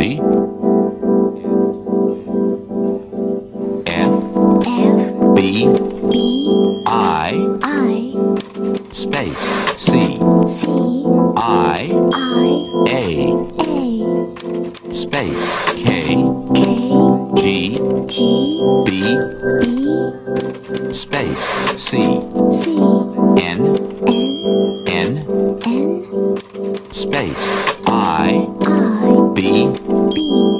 Ready? F, F, B, B, I, space, C, C, I, A, A, space, K, K, G, G, B, B, space, C, C, N, N, N, N, space, I, I, B, B,